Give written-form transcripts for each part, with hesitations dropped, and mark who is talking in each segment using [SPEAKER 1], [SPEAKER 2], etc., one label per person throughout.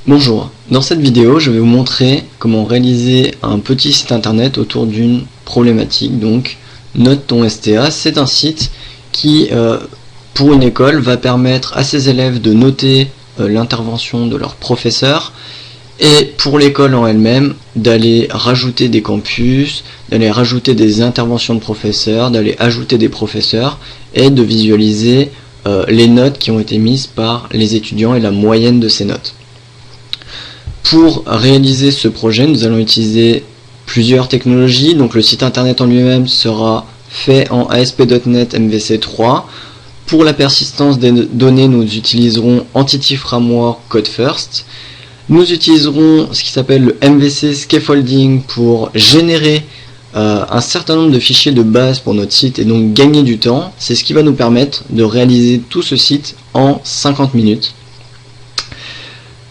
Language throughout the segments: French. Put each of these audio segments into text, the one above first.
[SPEAKER 1] Bonjour, dans cette vidéo je vais vous montrer comment réaliser un petit site internet autour d'une problématique. Donc Note ton STA, c'est un site qui pour une école va permettre à ses élèves de noter l'intervention de leur professeur, et pour l'école en elle-même d'aller rajouter des campus, d'aller rajouter des interventions de professeurs, d'aller ajouter des professeurs et de visualiser les notes qui ont été mises par les étudiants et la moyenne de ces notes. Pour réaliser ce projet, nous allons utiliser plusieurs technologies. Donc le site internet en lui-même sera fait en ASP.NET MVC3. Pour la persistance des données, nous utiliserons Entity Framework Code First. Nous utiliserons ce qui s'appelle le MVC Scaffolding pour générer un certain nombre de fichiers de base pour notre site et donc gagner du temps. C'est ce qui va nous permettre de réaliser tout ce site en 50 minutes.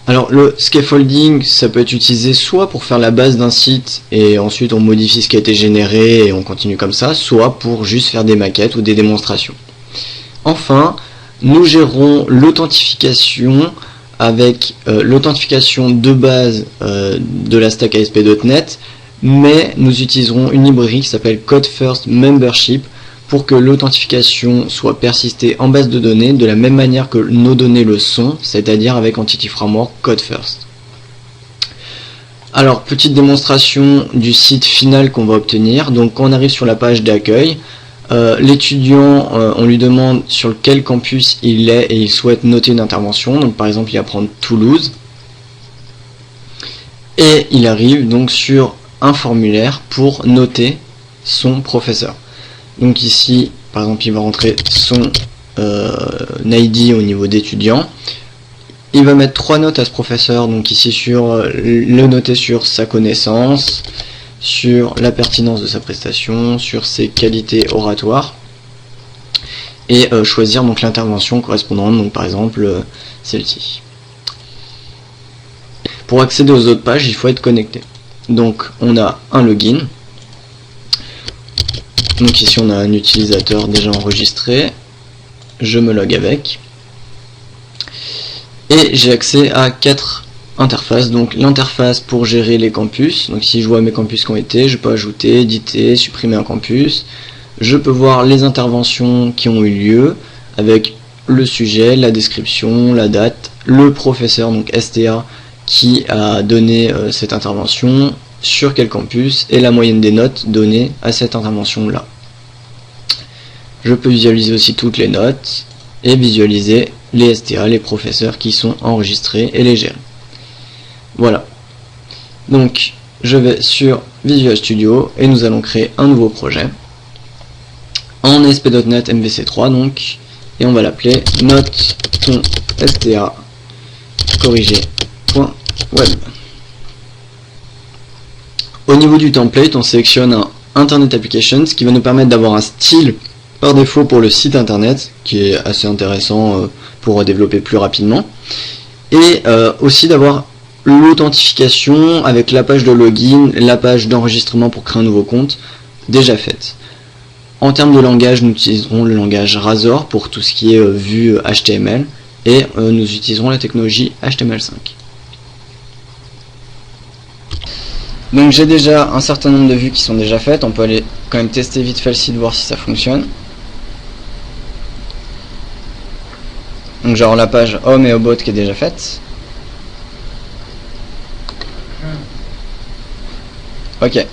[SPEAKER 1] Alors le scaffolding, ça peut être utilisé soit pour faire la base d'un site et ensuite on modifie ce qui a été généré et on continue comme ça, soit pour juste faire des maquettes ou des démonstrations. Enfin, nous gérons l'authentification avec l'authentification de base de la stack ASP.NET, mais nous utiliserons une librairie qui s'appelle Code First Membership pour que l'authentification soit persistée en base de données de la même manière que nos données le sont, c'est-à-dire avec Entity Framework Code First. Alors, petite démonstration du site final qu'on va obtenir. Donc, quand on arrive sur la page d'accueil, l'étudiant, on lui demande sur quel campus il est et il souhaite noter une intervention. Donc, par exemple, il va prendre Toulouse. Et il arrive donc sur un formulaire pour noter son professeur. Donc ici, par exemple, il va rentrer son ID au niveau d'étudiant. Il va mettre 3 notes à ce professeur, donc ici le noter sur sa connaissance, sur la pertinence de sa prestation, sur ses qualités oratoires, et choisir donc l'intervention correspondante, donc par exemple celle-ci. Pour accéder aux autres pages, il faut être connecté. Donc on a un login. Donc ici on a un utilisateur déjà enregistré, je me log avec, et j'ai accès à 4 interfaces. Donc l'interface pour gérer les campus, donc si je vois mes campus qui ont été, je peux ajouter, éditer, supprimer un campus, je peux voir les interventions qui ont eu lieu, avec le sujet, la description, la date, le professeur, donc STA, qui a donné cette intervention, sur quel campus et la moyenne des notes données à cette intervention là. Je peux visualiser aussi toutes les notes et visualiser les STA, les professeurs qui sont enregistrés et les gérer. Voilà. Donc je vais sur Visual Studio et nous allons créer un nouveau projet en ASP.NET MVC3 donc, et on va l'appeler Note ton STA corrigé.web. Au niveau du template, on sélectionne un Internet Applications qui va nous permettre d'avoir un style par défaut pour le site internet, qui est assez intéressant pour développer plus rapidement, et aussi d'avoir l'authentification avec la page de login, la page d'enregistrement pour créer un nouveau compte déjà faite. En termes de langage, nous utiliserons le langage Razor pour tout ce qui est vue HTML, et nous utiliserons la technologie HTML5. Donc j'ai déjà un certain nombre de vues qui sont déjà faites. On peut aller quand même tester vite fait le site, voir si ça fonctionne. Donc genre la page home et about qui est déjà faite. Ok.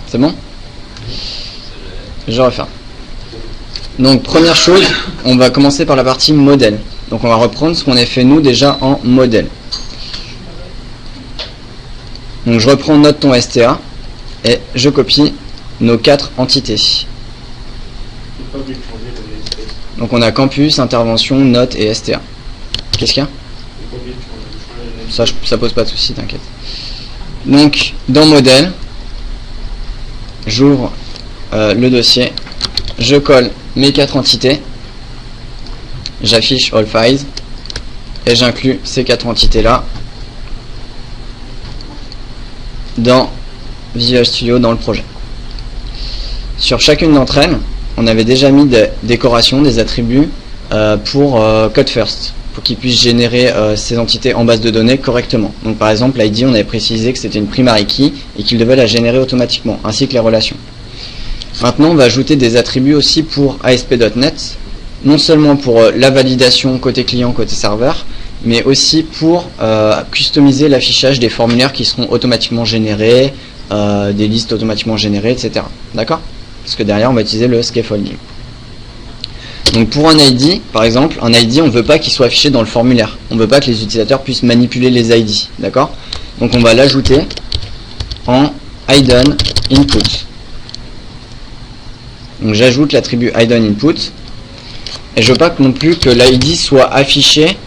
[SPEAKER 1] C'est bon? Je refais. Donc première chose, on va commencer par la partie modèle. Donc on va reprendre ce qu'on a fait nous déjà en modèle. Donc je reprends Note ton STA et je copie nos 4 entités. Donc on a campus, intervention, note et STA. Qu'est-ce qu'il y a? Ça pose pas de souci, t'inquiète. Donc dans modèle, j'ouvre le dossier, je colle mes 4 entités, j'affiche all files et j'inclus ces 4 entités là dans Visual Studio dans le projet. Sur chacune d'entre elles, on avait déjà mis des décorations, des attributs pour Code First. pour qu'il puisse générer ces entités en base de données correctement. Donc par exemple, l'ID, on avait précisé que c'était une primary key et qu'il devait la générer automatiquement, ainsi que les relations. Maintenant, on va ajouter des attributs aussi pour ASP.NET, non seulement pour la validation côté client, côté serveur, mais aussi pour customiser l'affichage des formulaires qui seront automatiquement générés, des listes automatiquement générées, etc. D'accord? Parce que derrière, on va utiliser le scaffolding. Donc pour un ID, par exemple, un ID, on ne veut pas qu'il soit affiché dans le formulaire. On ne veut pas que les utilisateurs puissent manipuler les ID. D'accord? Donc on va l'ajouter en hidden input. Donc j'ajoute l'attribut hidden input. Et je veux pas non plus que l'ID soit affiché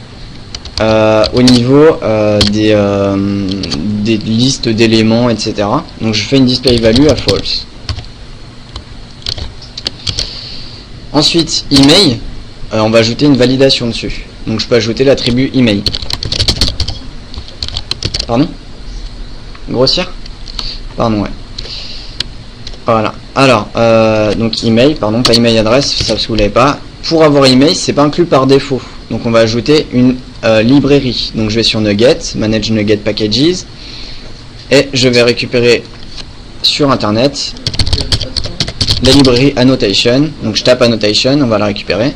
[SPEAKER 1] au niveau des listes d'éléments, etc. Donc je fais une display value à false. Ensuite, email, on va ajouter une validation dessus. Donc je peux ajouter l'attribut email. Pardon? Grossière? Pardon, ouais. Voilà. Alors, donc email, pardon, pas email adresse, ça parce que vous l'avez pas. Pour avoir email, c'est pas inclus par défaut. Donc on va ajouter une librairie. Donc je vais sur Nugget, Manage Nugget Packages, et je vais récupérer sur Internet la librairie Annotation. Donc je tape Annotation, on va la récupérer.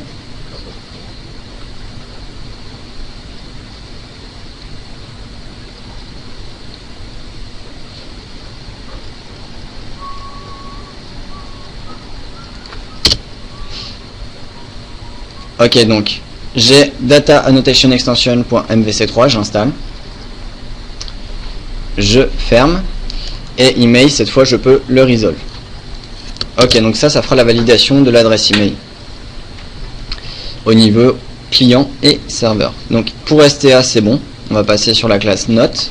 [SPEAKER 1] Ok, donc j'ai data annotation extension.mvc3, j'installe, je ferme, et email, cette fois je peux le resolve. Ok, donc ça fera la validation de l'adresse email au niveau client et serveur. Donc pour STA c'est bon, on va passer sur la classe note.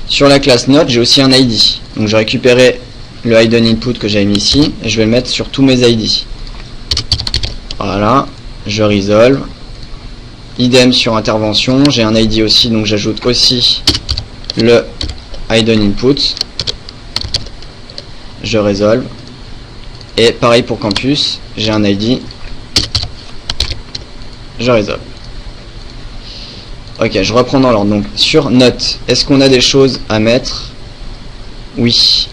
[SPEAKER 1] Sur la classe note, j'ai aussi un ID. Donc je vais récupérer le hidden input que j'avais mis ici et je vais le mettre sur tous mes ID. Voilà, je resolve. Idem sur intervention, j'ai un ID aussi, donc j'ajoute aussi le hidden input. Je résolve. Et pareil pour campus, j'ai un ID. Je résolve. Ok, je reprends dans l'ordre. Donc sur note, est-ce qu'on a des choses à mettre? Oui.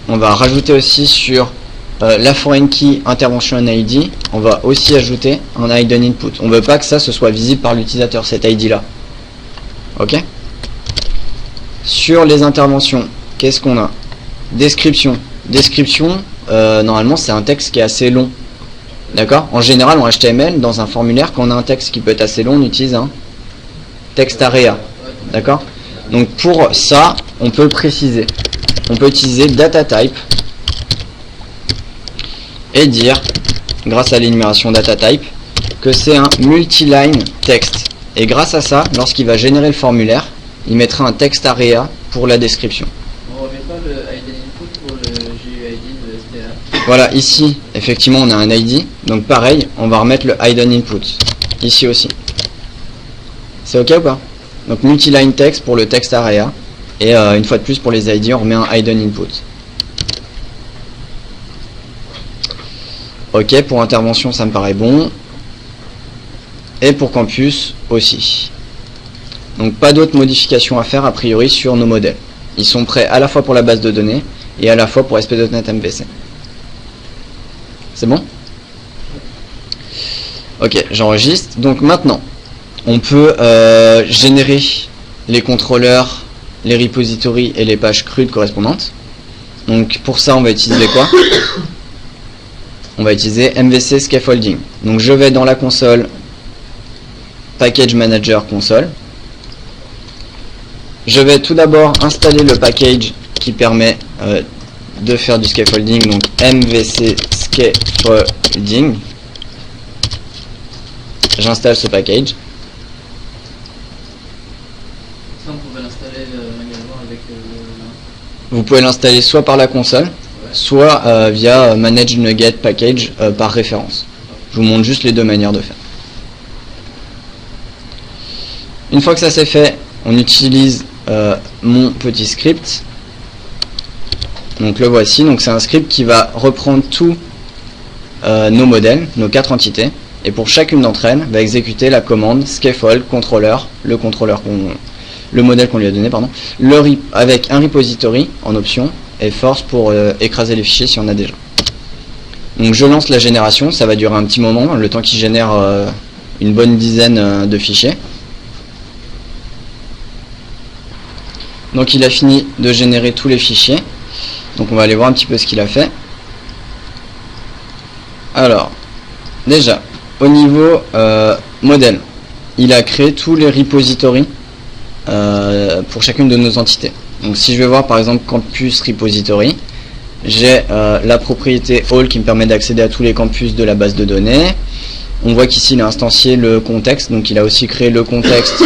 [SPEAKER 1] On va rajouter aussi sur la foreign key intervention ID, on va aussi ajouter un hidden input. On ne veut pas que ça ce soit visible par l'utilisateur, cet ID là. Ok. Sur les interventions, qu'est-ce qu'on a? Description. Description, normalement c'est un texte qui est assez long. D'accord? En général en HTML, dans un formulaire, quand on a un texte qui peut être assez long, on utilise un text area. D'accord? Donc pour ça, on peut le préciser. On peut utiliser data type et dire, grâce à l'énumération data type, que c'est un multiline texte. Et grâce à ça, lorsqu'il va générer le formulaire, il mettra un text area pour la description.
[SPEAKER 2] On ne remet pas le hidden input pour le GUID de STA.
[SPEAKER 1] Voilà, ici, effectivement, on a un ID. Donc pareil, on va remettre le hidden input. Ici aussi. C'est ok ou pas? Donc multiline text pour le text area. Et une fois de plus, pour les ID, on remet un hidden input. Ok, pour intervention, ça me paraît bon. Et pour campus aussi. Donc pas d'autres modifications à faire a priori sur nos modèles. Ils sont prêts à la fois pour la base de données et à la fois pour ASP.NET MVC. C'est bon? Ok, j'enregistre. Donc maintenant, on peut générer les contrôleurs, les repositories et les pages CRUD correspondantes. Donc pour ça, on va utiliser quoi? On va utiliser MVC Scaffolding. Donc je vais dans la console Package Manager console. Je vais tout d'abord installer le package qui permet de faire du scaffolding, donc MVC Scaffolding. J'installe ce package.
[SPEAKER 2] Ça, on pouvait l'installer manuellement avec
[SPEAKER 1] Vous pouvez l'installer soit par la console, soit via Manage Nugget Package par référence. Je vous montre juste les deux manières de faire. Une fois que ça c'est fait, on utilise mon petit script. Donc le voici. Donc c'est un script qui va reprendre tous nos modèles, nos 4 entités, et pour chacune d'entre elles va exécuter la commande scaffold controller, le modèle qu'on lui a donné, pardon, avec un repository en option et force pour écraser les fichiers si on a déjà. Donc je lance la génération, ça va durer un petit moment, le temps qu'il génère une bonne dizaine de fichiers. Donc il a fini de générer tous les fichiers. Donc on va aller voir un petit peu ce qu'il a fait. Alors, déjà, au niveau modèle, il a créé tous les repositories pour chacune de nos entités. Donc si je vais voir par exemple Campus Repository, j'ai la propriété All qui me permet d'accéder à tous les campus de la base de données. On voit qu'ici il a instancié le contexte, donc il a aussi créé le contexte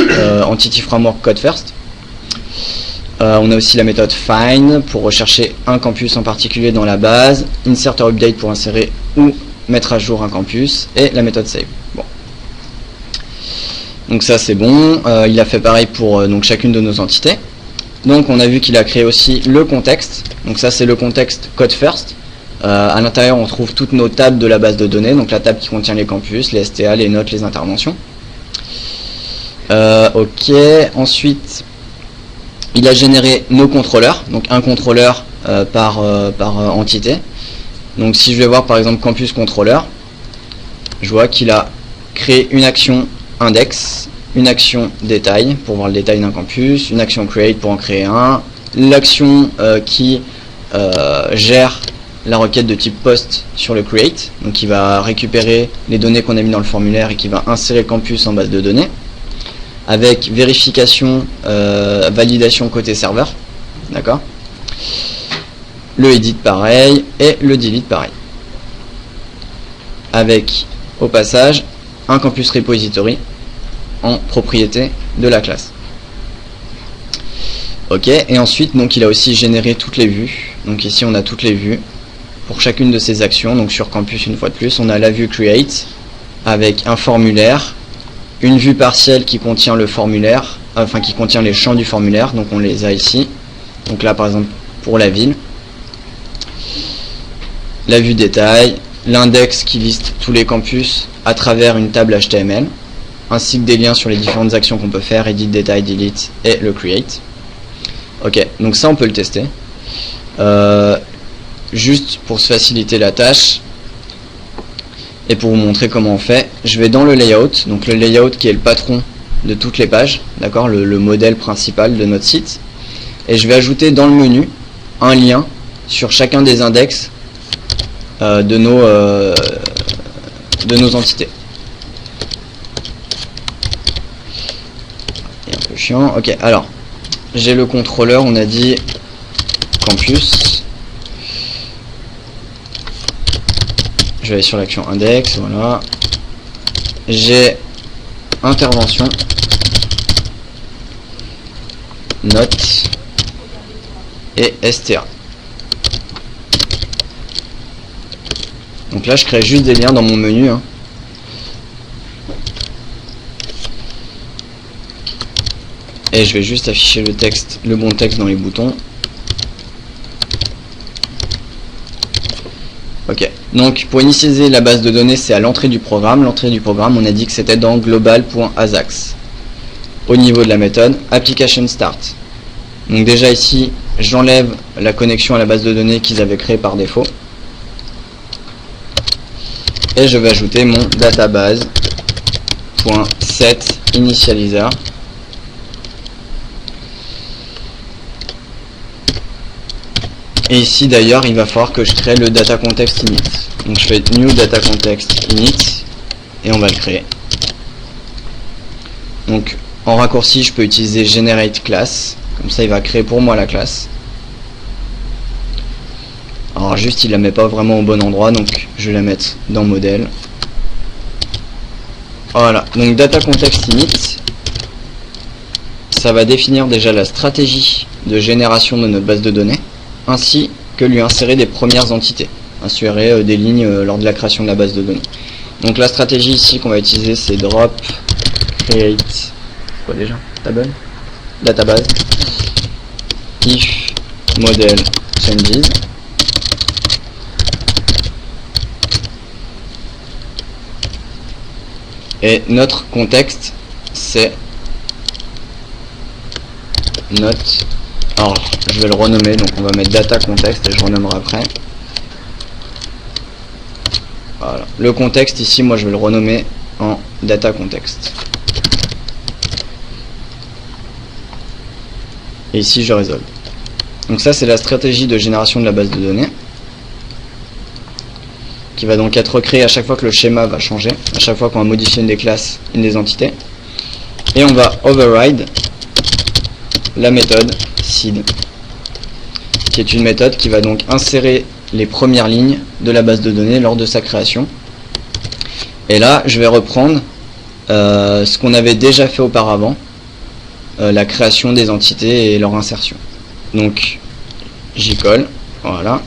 [SPEAKER 1] Entity Framework Code First. On a aussi la méthode find pour rechercher un campus en particulier dans la base, insert or update pour insérer ou mettre à jour un campus, et la méthode save. Bon. Donc ça c'est bon. Il a fait pareil pour donc chacune de nos entités. Donc on a vu qu'il a créé aussi le contexte. Donc ça c'est le contexte code first. À l'intérieur on trouve toutes nos tables de la base de données, donc la table qui contient les campus, les STA, les notes, les interventions. Ok, ensuite il a généré nos contrôleurs, donc un contrôleur par entité. Donc si je vais voir par exemple campus contrôleur, je vois qu'il a créé une action index, une action détail pour voir le détail d'un campus, une action create pour en créer un, l'action qui gère la requête de type post sur le create, donc qui va récupérer les données qu'on a mis dans le formulaire et qui va insérer le campus en base de données, avec vérification, validation côté serveur, d'accord. Le edit pareil et le delete pareil, avec au passage un campus repository en propriété de la classe. Ok, et ensuite donc il a aussi généré toutes les vues. Donc ici on a toutes les vues pour chacune de ces actions. Donc sur campus, une fois de plus, on a la vue create avec un formulaire, une vue partielle qui contient le formulaire, enfin qui contient les champs du formulaire, donc on les a ici. Donc là par exemple pour la ville, la vue détail, l'index qui liste tous les campus à travers une table HTML, ainsi que des liens sur les différentes actions qu'on peut faire, edit, détail, delete et le create. Ok, donc ça on peut le tester. Juste pour se faciliter la tâche et pour vous montrer comment on fait, je vais dans le layout, donc le layout qui est le patron de toutes les pages, d'accord, le modèle principal de notre site, et je vais ajouter dans le menu un lien sur chacun des index de nos entités. C'est un peu chiant. Ok, alors j'ai le contrôleur, on a dit campus. Je vais aller sur l'action index, voilà. J'ai intervention, note et STA. Donc là je crée juste des liens dans mon menu, hein. Et je vais juste afficher le texte, le bon texte dans les boutons. Ok, donc pour initialiser la base de données, c'est à l'entrée du programme. L'entrée du programme, on a dit que c'était dans global.asax. Au niveau de la méthode, application start. Donc déjà ici, j'enlève la connexion à la base de données qu'ils avaient créée par défaut. Et je vais ajouter mon database.set initializer. Et ici d'ailleurs il va falloir que je crée le data context init. Donc je fais new data context init et on va le créer. Donc en raccourci je peux utiliser generate class, comme ça il va créer pour moi la classe. Alors juste il la met pas vraiment au bon endroit, donc je vais la mettre dans modèle. Voilà, donc data context init, ça va définir déjà la stratégie de génération de notre base de données, ainsi que lui insérer des premières entités, insérer des lignes lors de la création de la base de données. Donc la stratégie ici qu'on va utiliser, c'est drop create quoi déjà, table, database, if model changes. Et notre contexte, c'est note. Alors, je vais le renommer, donc on va mettre data context et je renommerai après. Voilà. Le contexte ici, moi je vais le renommer en data context. Et ici je résolve. Donc ça c'est la stratégie de génération de la base de données, qui va donc être recréée à chaque fois que le schéma va changer, à chaque fois qu'on va modifier une des classes, une des entités. Et on va override la méthode seed, qui est une méthode qui va donc insérer les premières lignes de la base de données lors de sa création. Et là je vais reprendre ce qu'on avait déjà fait auparavant, la création des entités et leur insertion. Donc j'y colle, voilà.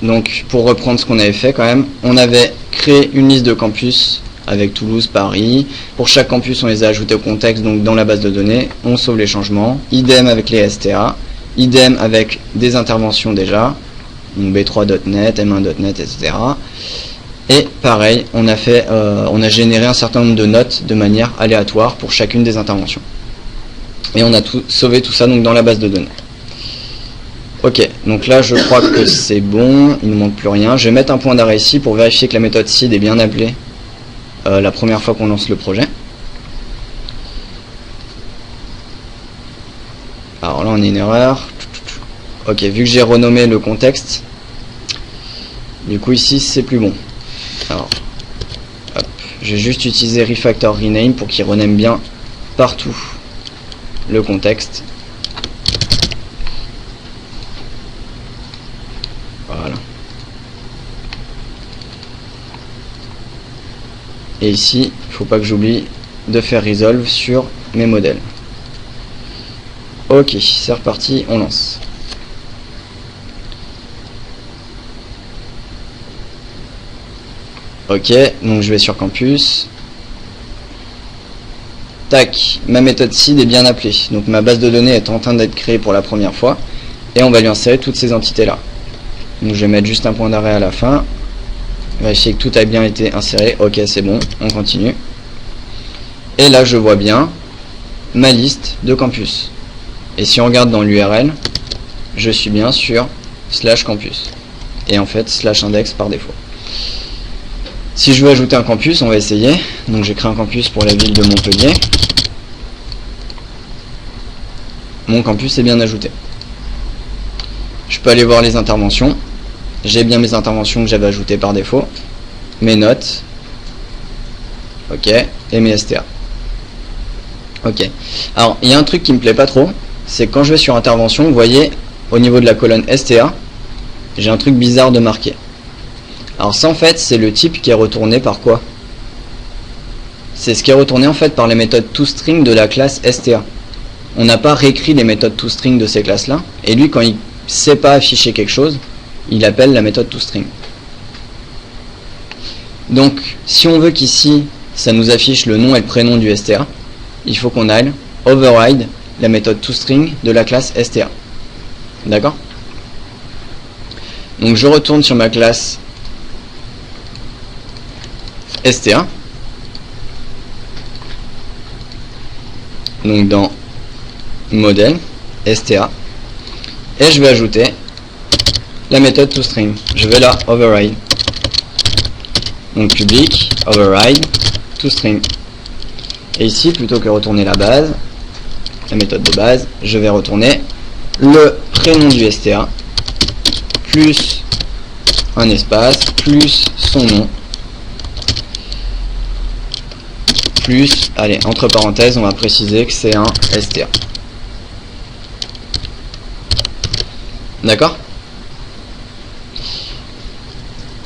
[SPEAKER 1] Donc pour reprendre ce qu'on avait fait quand même, on avait créé une liste de campus avec Toulouse, Paris. Pour chaque campus on les a ajoutés au contexte, donc dans la base de données, on sauve les changements. Idem avec les STA, idem avec des interventions déjà, donc B3.net, M1.net, etc. Et pareil, on a généré un certain nombre de notes de manière aléatoire pour chacune des interventions. Et on a sauvé tout ça donc dans la base de données. Ok, donc là je crois que c'est bon, il ne manque plus rien. Je vais mettre un point d'arrêt ici pour vérifier que la méthode seed est bien appelée la première fois qu'on lance le projet. Alors là on a une erreur. Ok, vu que j'ai renommé le contexte, du coup ici c'est plus bon. Alors, hop, je vais juste utiliser refactor rename pour qu'il rename bien partout le contexte. Voilà. Et ici, il ne faut pas que j'oublie de faire resolve sur mes modèles. Ok, c'est reparti, on lance. Ok, donc je vais sur campus. Tac, ma méthode seed est bien appelée. Donc ma base de données est en train d'être créée pour la première fois. Et on va lui insérer toutes ces entités là. Donc je vais mettre juste un point d'arrêt à la fin. Vérifier que tout a bien été inséré. Ok, c'est bon, on continue. Et là je vois bien ma liste de campus. Et si on regarde dans l'URL, je suis bien sur /campus. Et en fait /index par défaut. Si je veux ajouter un campus, on va essayer. Donc j'ai créé un campus pour la ville de Montpellier. Mon campus est bien ajouté. Je peux aller voir les interventions. J'ai bien mes interventions que j'avais ajoutées par défaut. Mes notes. Ok. Et mes STA. Ok. Alors, il y a un truc qui me plaît pas trop. C'est que quand je vais sur intervention, vous voyez, au niveau de la colonne STA, j'ai un truc bizarre de marqué. Alors ça en fait c'est le type qui est retourné par quoi? C'est ce qui est retourné en fait par les méthodes toString de la classe STA. On n'a pas réécrit les méthodes toString de ces classes là, et lui quand il ne sait pas afficher quelque chose, il appelle la méthode toString. Donc si on veut qu'ici ça nous affiche le nom et le prénom du STA, il faut qu'on aille override la méthode toString de la classe STA. D'accord? Donc je retourne sur ma classe STA. Donc dans modèle STA, et je vais ajouter la méthode toString. Je vais la override. Donc public override toString. Et ici, plutôt que retourner la base, la méthode de base, je vais retourner le prénom du STA plus un espace plus son nom plus, allez, entre parenthèses, on va préciser que c'est un STA. D'accord?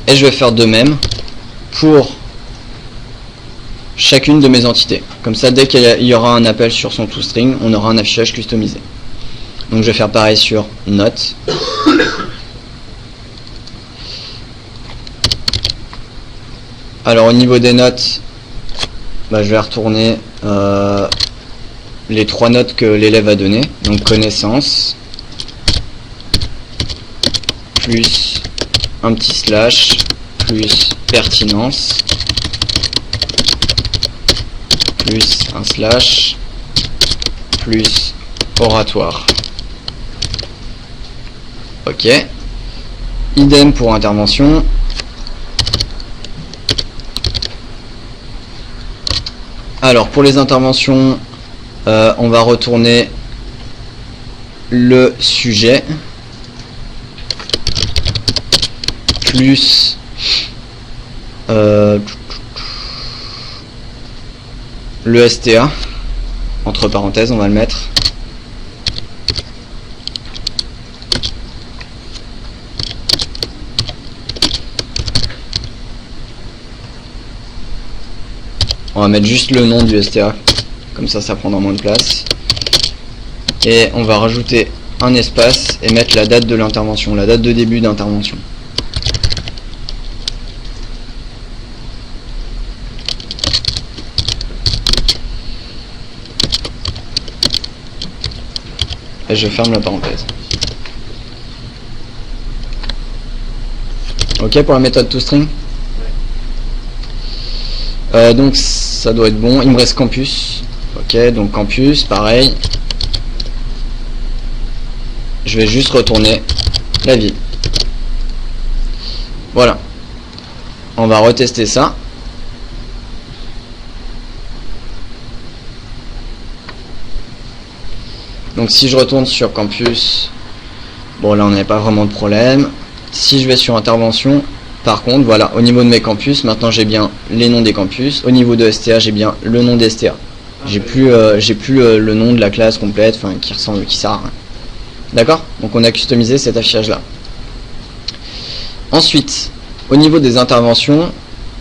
[SPEAKER 1] Et je vais faire de même pour chacune de mes entités. Comme ça, dès qu'il y aura un appel sur son toString, on aura un affichage customisé. Donc je vais faire pareil sur note. Alors au niveau des notes, je vais retourner les 3 notes que l'élève a données. Donc connaissance, plus un petit slash, plus pertinence, plus un slash plus oratoire. Ok. Idem pour intervention. Alors pour les interventions, on va retourner le sujet plus le STA, entre parenthèses on va le mettre. On va mettre juste le nom du STA, comme ça ça prendra moins de place. Et on va rajouter un espace et mettre la date de l'intervention, la date de début d'intervention. Et je ferme la parenthèse. Ok pour la méthode toString. Donc ça doit être bon. Il me reste campus. Ok, donc campus, pareil. Je vais juste retourner la ville. Voilà. On va retester ça. Donc si je retourne sur campus, bon là on n'avait pas vraiment de problème. Si je vais sur intervention, par contre voilà, au niveau de mes campus, maintenant j'ai bien les noms des campus. Au niveau de STA, j'ai bien le nom des STA. J'ai plus le nom de la classe complète, enfin qui sert à rien. D'accord? Donc on a customisé cet affichage là. Ensuite, au niveau des interventions,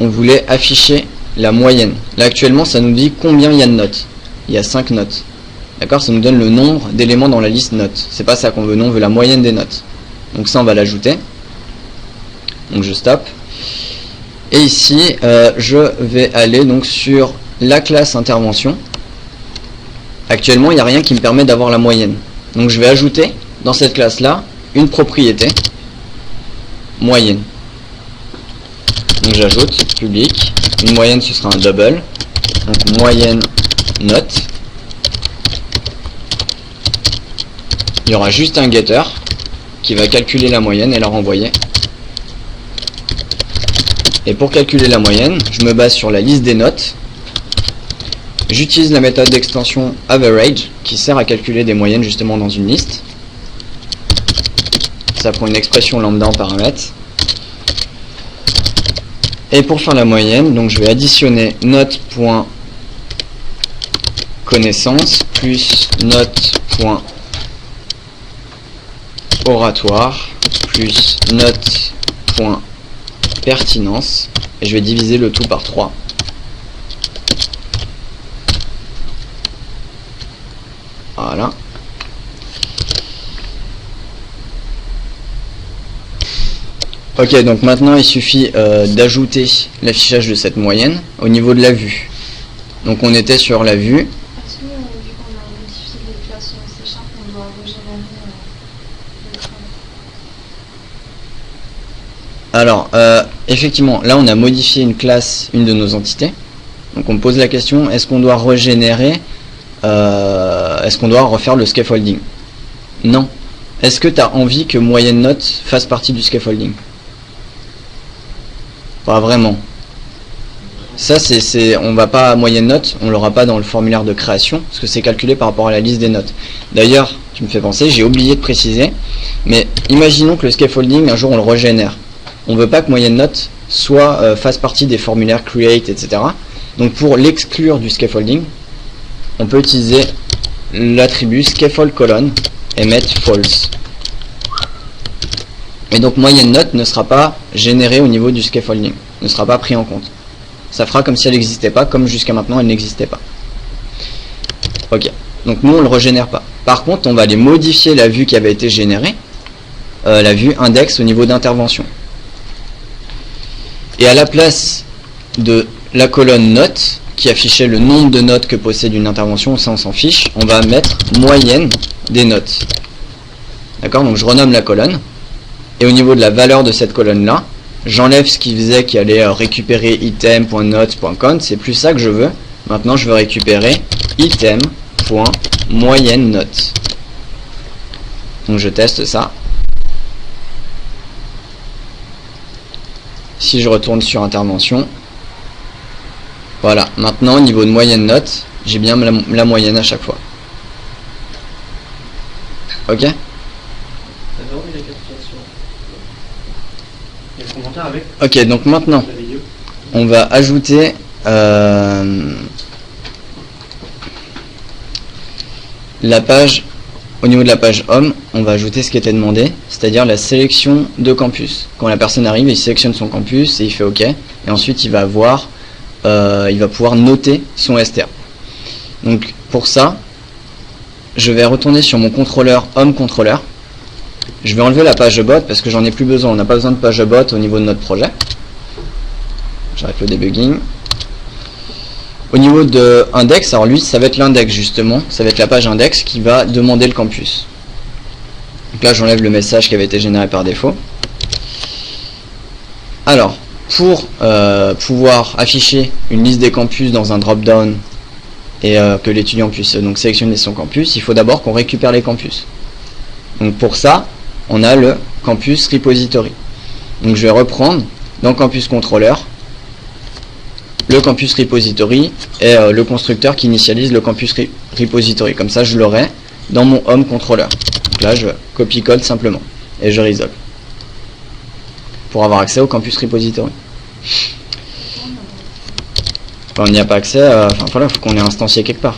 [SPEAKER 1] on voulait afficher la moyenne. Là actuellement ça nous dit combien il y a de notes. Il y a 5 notes. D'accord? Ça nous donne le nombre d'éléments dans la liste notes. C'est pas ça qu'on veut, nous on veut la moyenne des notes. Donc ça on va l'ajouter. Donc je stoppe. Et ici je vais aller donc sur la classe intervention. Actuellement il n'y a rien qui me permet d'avoir la moyenne. Donc je vais ajouter dans cette classe là une propriété moyenne. Donc j'ajoute public. Une moyenne ce sera un double. Donc moyenne note. Il y aura juste un getter qui va calculer la moyenne et la renvoyer. Et pour calculer la moyenne, je me base sur la liste des notes. J'utilise la méthode d'extension average qui sert à calculer des moyennes justement dans une liste. Ça prend une expression lambda en paramètres. Et pour faire la moyenne, donc je vais additionner note.connaissance plus note.oratoire plus note.pertinence et je vais diviser le tout par 3. Voilà. Ok, donc maintenant il suffit d'ajouter l'affichage de cette moyenne au niveau de la vue. Donc on était sur la vue.
[SPEAKER 3] Est-ce que, vu qu'on a modifié les classes C#, on doit régénérer le train?
[SPEAKER 1] Alors, effectivement, là on a modifié une classe, une de nos entités. Donc on me pose la question, est-ce qu'on doit régénérer, est-ce qu'on doit refaire le scaffolding? Non. Est-ce que tu as envie que moyenne note fasse partie du scaffolding? Pas vraiment. Ça, on va pas à moyenne note, on l'aura pas dans le formulaire de création, parce que c'est calculé par rapport à la liste des notes. D'ailleurs, tu me fais penser, j'ai oublié de préciser, mais imaginons que le scaffolding, un jour on le régénère. On veut pas que moyenne note fasse partie des formulaires create, etc. Donc pour l'exclure du scaffolding, on peut utiliser l'attribut scaffold colon et mettre false. Et donc moyenne note ne sera pas générée au niveau du scaffolding, ne sera pas pris en compte. Ça fera comme si elle n'existait pas, comme jusqu'à maintenant elle n'existait pas. Ok, donc nous on ne le régénère pas. Par contre on va aller modifier la vue qui avait été générée, la vue index au niveau d'intervention. Et à la place de la colonne note, qui affichait le nombre de notes que possède une intervention, ça on s'en fiche, on va mettre moyenne des notes. D'accord, donc je renomme la colonne. Et au niveau de la valeur de cette colonne-là, j'enlève ce qui faisait qui allait récupérer item.note.count, c'est plus ça que je veux. Maintenant je veux récupérer item.moyenne note. Donc je teste ça. Si je retourne sur intervention, voilà, maintenant au niveau de moyenne note, j'ai bien la moyenne à chaque fois. Ok? Ok, donc maintenant, on va ajouter la page, au niveau de la page homme, on va ajouter ce qui était demandé, c'est-à-dire la sélection de campus. Quand la personne arrive, il sélectionne son campus et il fait OK, et ensuite il va voir, il va pouvoir noter son STA. Donc pour ça, je vais retourner sur mon contrôleur homme contrôleur. Je vais enlever la page de bot parce que j'en ai plus besoin. On n'a pas besoin de page de bot au niveau de notre projet. J'arrête le debugging. Au niveau de index, alors lui ça va être l'index justement, ça va être la page index qui va demander le campus. Donc là j'enlève le message qui avait été généré par défaut. Alors pour pouvoir afficher une liste des campus dans un drop down et que l'étudiant puisse donc sélectionner son campus, il faut d'abord qu'on récupère les campus. Donc pour ça on a le campus repository. Donc je vais reprendre dans campus controller le campus repository et le constructeur qui initialise le campus repository. Comme ça, je l'aurai dans mon home controller. Donc là, je copie-colle simplement et je resolve pour avoir accès au campus repository. Quand on n'y a pas accès, enfin voilà, il faut qu'on ait instancié quelque part.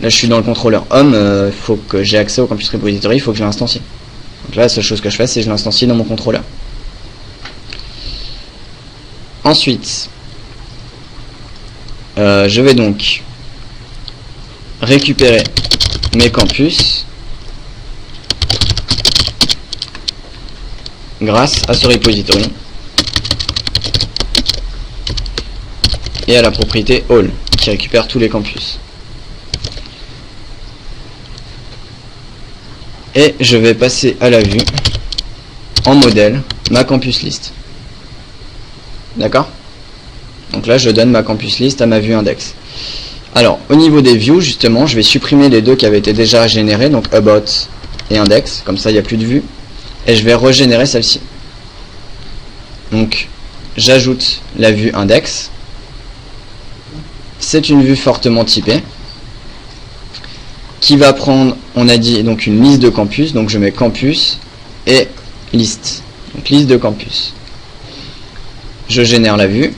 [SPEAKER 1] Là, je suis dans le contrôleur home, il faut que j'ai accès au campus repository, il faut que je l'instancie. Donc là, la seule chose que je fais, c'est que je l'instancie dans mon contrôleur. Ensuite, je vais donc récupérer mes campus grâce à ce repository et à la propriété all qui récupère tous les campus. Et je vais passer à la vue en modèle ma campus list. D'accord? Donc là je donne ma campus list à ma vue index. Alors au niveau des views justement, je vais supprimer les deux qui avaient été déjà générés, donc about et index, comme ça il n'y a plus de vue, et je vais régénérer celle-ci. Donc j'ajoute la vue index. C'est une vue fortement typée qui va prendre, on a dit, donc une liste de campus, donc je mets campus et liste, donc liste de campus. Je génère la vue.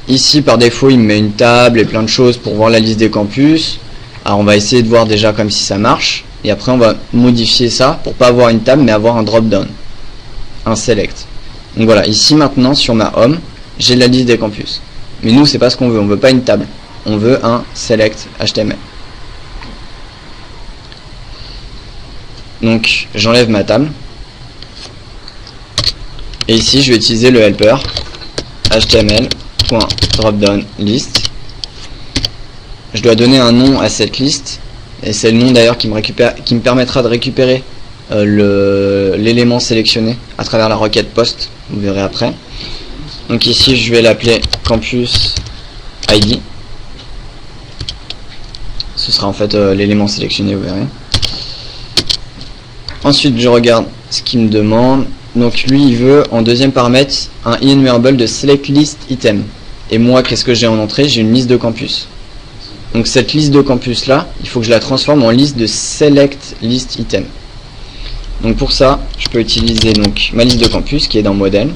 [SPEAKER 1] Ici par défaut il me met une table et plein de choses pour voir la liste des campus. Alors on va essayer de voir déjà comme si ça marche, et après on va modifier ça pour pas avoir une table mais avoir un drop down, un select. Donc voilà, ici maintenant sur ma home j'ai la liste des campus, mais nous c'est pas ce qu'on veut, on veut pas une table, on veut un select HTML. Donc j'enlève ma table et ici je vais utiliser le helper html.dropdown list. Je dois donner un nom à cette liste et c'est le nom d'ailleurs qui me permettra de récupérer l'élément sélectionné à travers la requête post, vous verrez après. Donc ici je vais l'appeler campus ID, ce sera en fait l'élément sélectionné, vous verrez. Ensuite je regarde ce qu'il me demande. Donc lui il veut en deuxième paramètre un enumerable de select list item, et moi qu'est-ce que j'ai en entrée? J'ai une liste de campus. Donc cette liste de campus là, il faut que je la transforme en liste de select list item. Donc pour ça je peux utiliser donc ma liste de campus qui est dans modèle,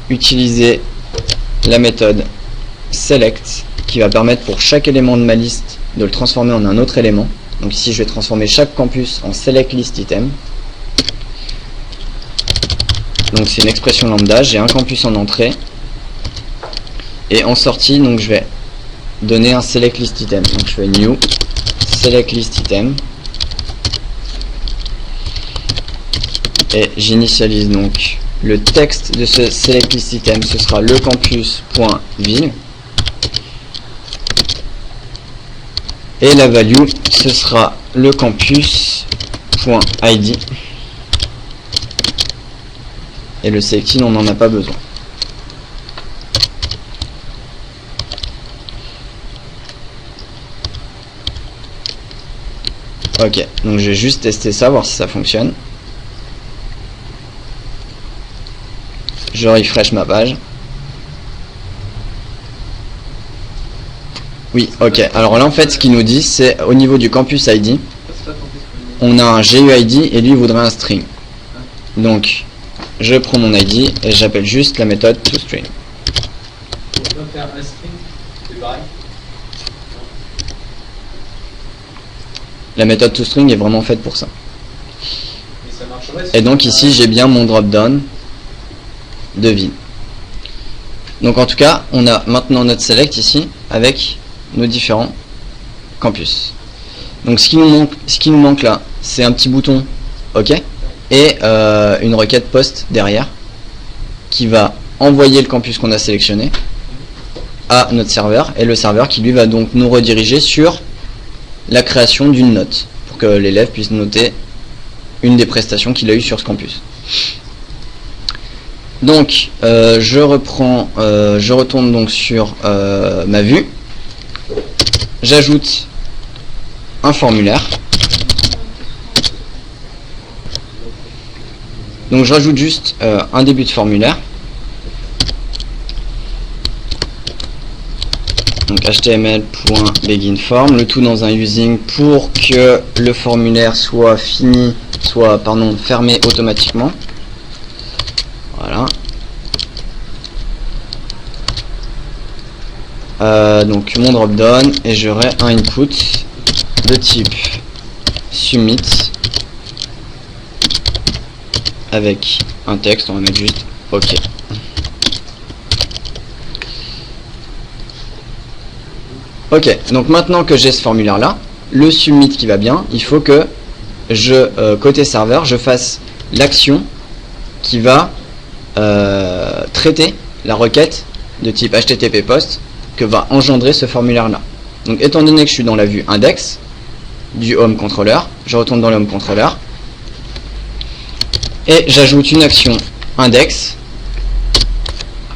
[SPEAKER 1] utiliser la méthode select qui va permettre pour chaque élément de ma liste de le transformer en un autre élément. Donc ici je vais transformer chaque campus en select list item. Donc c'est une expression lambda, j'ai un campus en entrée et en sortie donc je vais donner un select list item. Donc je fais new select list item et j'initialise donc le texte de ce select list item, ce sera le campus.ville et la value ce sera le campus.id. Et le selectin on n'en a pas besoin. Ok, donc je vais juste tester ça, voir si ça fonctionne. Je refresh ma page. Oui, ok. Alors là, en fait, ce qu'il nous dit, c'est au niveau du campus ID, on a un GUID et lui voudrait un string. Donc, je prends mon ID et j'appelle juste la méthode toString.
[SPEAKER 4] On peut faire un string, c'est pareil.
[SPEAKER 1] La méthode toString est vraiment faite pour ça.
[SPEAKER 4] Et ça marcherait.
[SPEAKER 1] Et donc ici, j'ai bien mon drop-down de vide. Donc en tout cas, on a maintenant notre select ici avec nos différents campus. Donc ce qui nous manque là, c'est un petit bouton OK et une requête post derrière qui va envoyer le campus qu'on a sélectionné à notre serveur et le serveur qui lui va donc nous rediriger sur la création d'une note pour que l'élève puisse noter une des prestations qu'il a eues sur ce campus. Donc je retourne donc sur ma vue, j'ajoute un formulaire. Donc je rajoute juste un début de formulaire. Donc html.beginForm, le tout dans un using pour que le formulaire soit fermé automatiquement. Voilà. Donc mon drop-down et j'aurai un input de type submit avec un texte, on va mettre juste OK. Ok, donc maintenant que j'ai ce formulaire là, le submit qui va bien, il faut que côté serveur, je fasse l'action qui va traiter la requête de type HTTP post que va engendrer ce formulaire là. Donc étant donné que je suis dans la vue index du home controller, je retourne dans le home controller et j'ajoute une action index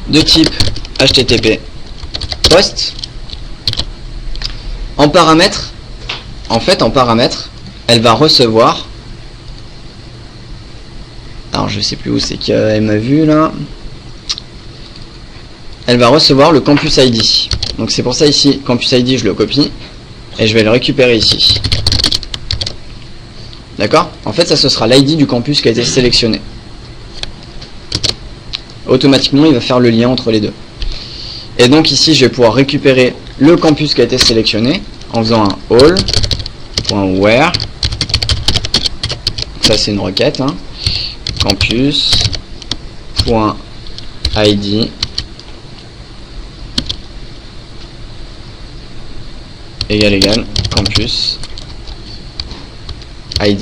[SPEAKER 1] de type HTTP post. En paramètre, elle va recevoir, alors je sais plus où c'est qu'elle m'a vu là, elle va recevoir le campus ID. Donc c'est pour ça ici, campus ID, je le copie et je vais le récupérer ici. D'accord? En fait, ça ce sera l'ID du campus qui a été sélectionné. Automatiquement, il va faire le lien entre les deux. Et donc ici, je vais pouvoir récupérer le campus qui a été sélectionné en faisant un all.where. Ça c'est une requête, hein. Campus.id égale campus ID.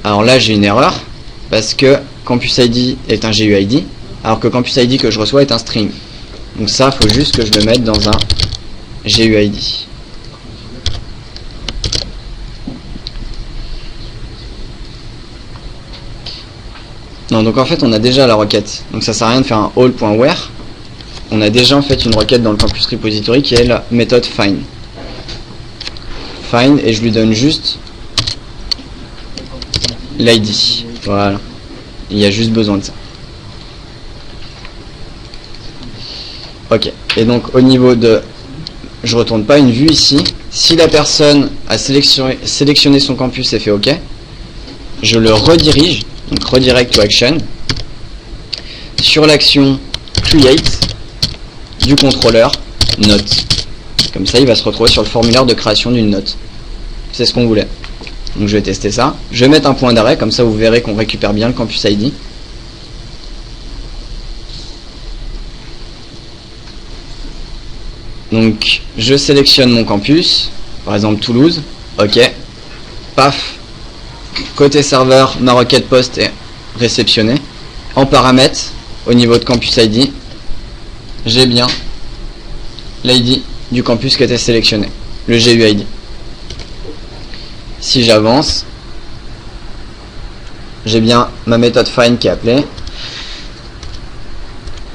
[SPEAKER 1] Alors là j'ai une erreur parce que campus ID est un GUID alors que campus ID que je reçois est un string. Donc ça, faut juste que je le mette dans un GUID. Non, donc en fait on a déjà la requête. Donc ça sert à rien de faire un all.where. On a déjà en fait une requête dans le campus repository qui est la méthode find. Find et je lui donne juste l'ID. Voilà. Il y a juste besoin de ça. Ok, et donc au niveau de... Je retourne pas une vue ici. Si la personne a sélectionné son campus et fait OK, je le redirige, donc redirect to action, sur l'action create du contrôleur note. Comme ça, il va se retrouver sur le formulaire de création d'une note. C'est ce qu'on voulait. Donc je vais tester ça. Je vais mettre un point d'arrêt, comme ça vous verrez qu'on récupère bien le campus ID. Donc je sélectionne mon campus, par exemple Toulouse, OK, paf, côté serveur, ma requête post est réceptionnée. En paramètres, au niveau de campus ID, j'ai bien l'ID du campus qui a été sélectionné, le GUID. Si j'avance, j'ai bien ma méthode find qui est appelée,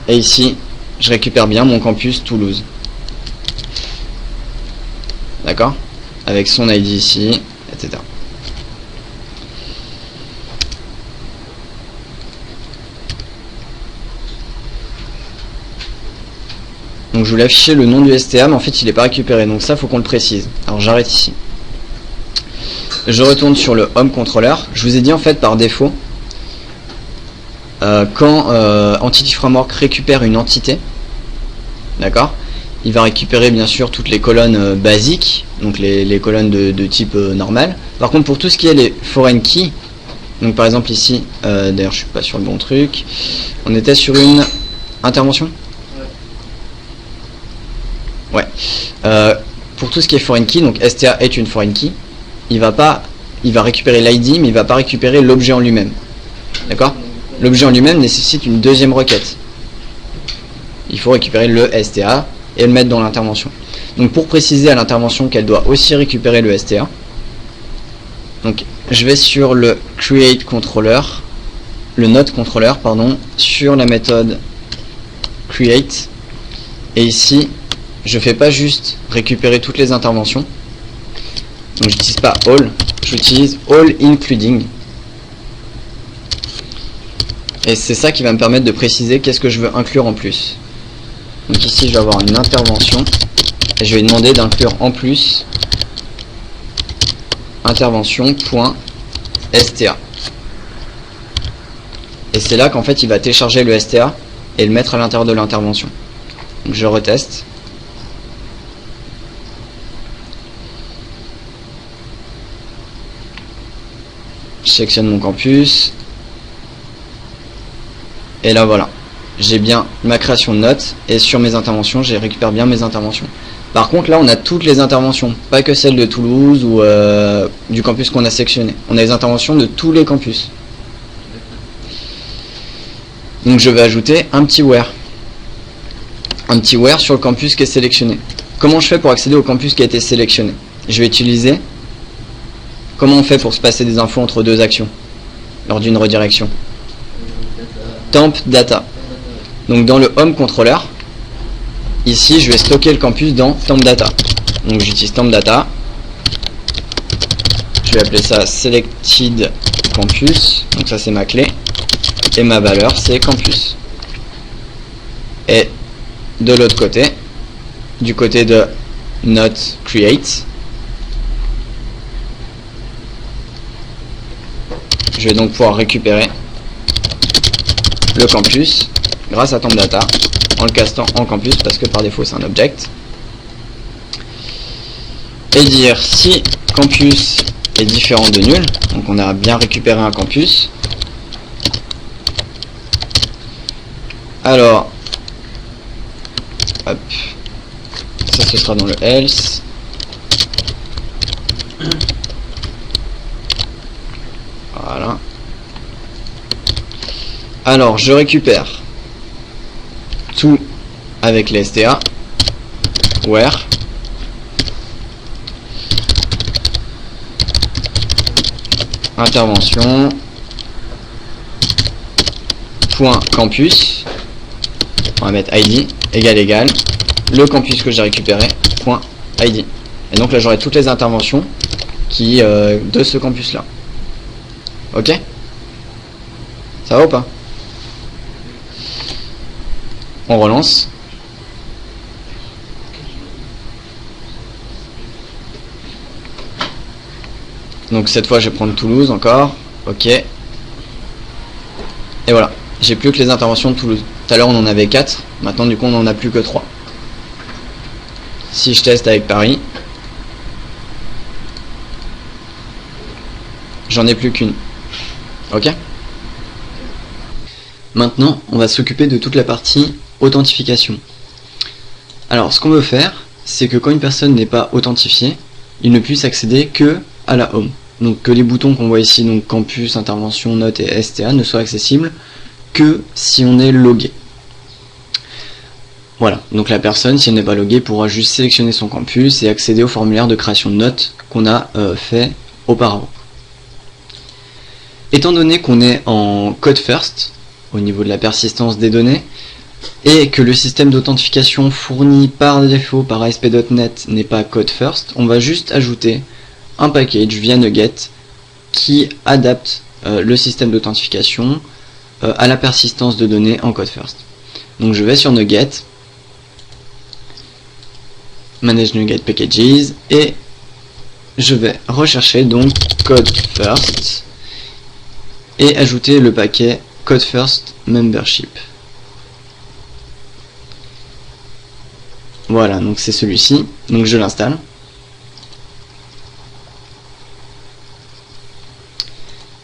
[SPEAKER 1] et ici, je récupère bien mon campus Toulouse. D'accord? avec son ID ici, etc. Donc je voulais afficher le nom du STA, mais en fait il n'est pas récupéré, donc ça faut qu'on le précise. Alors j'arrête ici. Je retourne sur le Home Controller. Je vous ai dit en fait par défaut, quand Entity Framework récupère une entité, d'accord, il va récupérer bien sûr toutes les colonnes basiques, donc les colonnes de type normal. Par contre pour tout ce qui est les foreign keys, donc par exemple ici, d'ailleurs je suis pas sur le bon truc, on était sur une intervention. Ouais. Pour tout ce qui est foreign key, donc STA est une foreign key, il va récupérer l'ID, mais il va pas récupérer l'objet en lui-même. D'accord? L'objet en lui-même nécessite une deuxième requête. Il faut récupérer le STA et le mettre dans l'intervention. Donc pour préciser à l'intervention qu'elle doit aussi récupérer le STA, donc je vais sur le create controller, le node controller, pardon, sur la méthode create, et ici je fais pas juste récupérer toutes les interventions, donc j'utilise pas all, j'utilise all including, et c'est ça qui va me permettre de préciser qu'est-ce que je veux inclure en plus. Donc ici je vais avoir une intervention et je vais demander d'inclure en plus intervention.sta, et c'est là qu'en fait il va télécharger le STA et le mettre à l'intérieur de l'intervention. Donc je reteste. Je sélectionne mon campus et là voilà, j'ai bien ma création de notes et sur mes interventions je récupère bien mes interventions. Par contre là on a toutes les interventions, pas que celles de Toulouse ou du campus qu'on a sélectionné. On a les interventions de tous les campus. Donc je vais ajouter un petit where sur le campus qui est sélectionné. Comment je fais pour accéder au campus qui a été sélectionné? Je vais utiliser, comment on fait pour se passer des infos entre deux actions lors d'une redirection? Temp data. Donc dans le home controller, ici je vais stocker le campus dans temp data. Donc j'utilise temp data. Je vais appeler ça selected campus. Donc ça c'est ma clé. Et ma valeur c'est campus. Et de l'autre côté, du côté de not create, je vais donc pouvoir récupérer le campus grâce à temp data en le castant en campus parce que par défaut c'est un object, et dire si campus est différent de nul, donc on a bien récupéré un campus, alors hop, ça ce sera dans le else. Voilà. Alors je récupère tout avec les STA, where intervention point campus, on va mettre id égal le campus que j'ai récupéré point id, et donc là j'aurai toutes les interventions qui de ce campus là. Ok, ça va ou pas? On relance. Donc cette fois je vais prendre Toulouse encore. Ok. Et voilà. J'ai plus que les interventions de Toulouse. Tout à l'heure on en avait 4. Maintenant du coup on en a plus que 3. Si je teste avec Paris, j'en ai plus qu'une. Ok. Maintenant on va s'occuper de toute la partie authentification. Alors ce qu'on veut faire, c'est que quand une personne n'est pas authentifiée, il ne puisse accéder que à la home. Donc que les boutons qu'on voit ici, donc campus, intervention, notes et STA, ne soient accessibles que si on est logué. Voilà, donc la personne, si elle n'est pas loguée, pourra juste sélectionner son campus et accéder au formulaire de création de notes qu'on a fait auparavant. Étant donné qu'on est en code first, au niveau de la persistance des données, et que le système d'authentification fourni par défaut par ASP.NET n'est pas code first, on va juste ajouter un package via NuGet qui adapte le système d'authentification à la persistance de données en code first. Donc je vais sur NuGet, Manage NuGet Packages, et je vais rechercher donc code first et ajouter le paquet code first membership. Voilà, donc c'est celui-ci, donc je l'installe.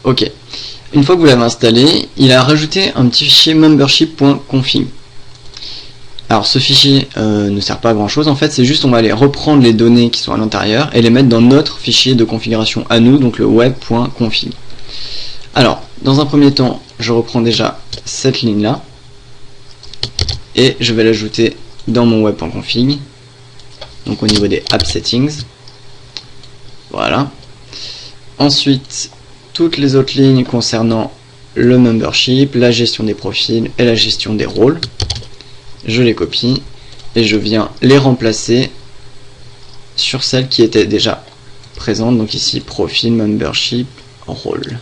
[SPEAKER 1] Ok, une fois que vous l'avez installé, il a rajouté un petit fichier membership.config. Alors ce fichier ne sert pas à grand chose, en fait c'est juste on va aller reprendre les données qui sont à l'intérieur et les mettre dans notre fichier de configuration à nous, donc le web.config. Alors, dans un premier temps, je reprends déjà cette ligne là et je vais l'ajouter dans mon web.config, donc au niveau des app settings. Voilà. Ensuite, toutes les autres lignes concernant le membership, la gestion des profils et la gestion des rôles, je les copie et je viens les remplacer sur celles qui étaient déjà présentes, donc ici profil, membership, rôle.